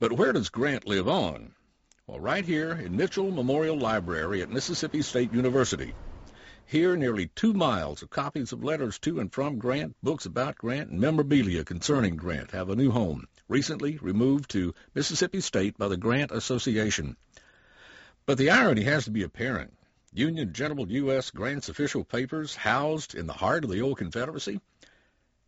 But where does Grant live on? Well, right here in Mitchell Memorial Library at Mississippi State University. Here, nearly 2 miles of copies of letters to and from Grant, books about Grant, and memorabilia concerning Grant have a new home, recently removed to Mississippi State by the Grant Association. But the irony has to be apparent. Union General U.S. Grant's official papers housed in the heart of the old Confederacy?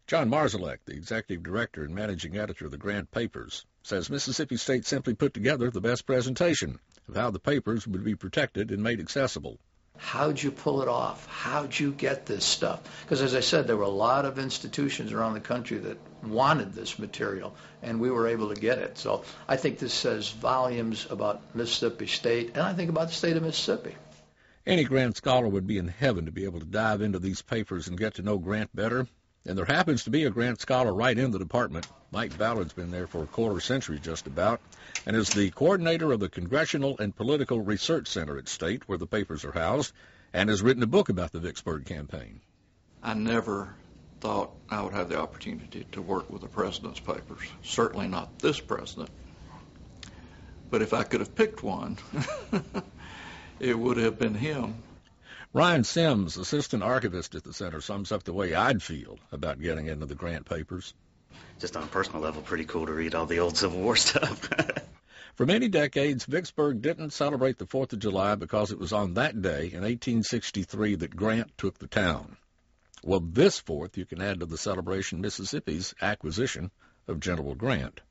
John Marszalek, the executive director and managing editor of the Grant Papers, says Mississippi State simply put together the best presentation of how the papers would be protected and made accessible. How'd you pull it off? How'd you get this stuff? Because, as I said, there were a lot of institutions around the country that wanted this material, and we were able to get it. So I think this says volumes about Mississippi State, and I think about the state of Mississippi. Any Grant scholar would be in heaven to be able to dive into these papers and get to know Grant better. And there happens to be a Grant scholar right in the department. Mike Ballard's been there for a quarter century just about, and is the coordinator of the Congressional and Political Research Center at State, where the papers are housed, and has written a book about the Vicksburg campaign. I never thought I would have the opportunity to work with the president's papers, certainly not this president. But if I could have picked one, it would have been him. Ryan Semmes, assistant archivist at the center, sums up the way I'd feel about getting into the Grant papers. Just on a personal level, pretty cool to read all the old Civil War stuff. For many decades, Vicksburg didn't celebrate the 4th of July because it was on that day in 1863 that Grant took the town. Well, this 4th you can add to the celebration Mississippi's acquisition of General Grant.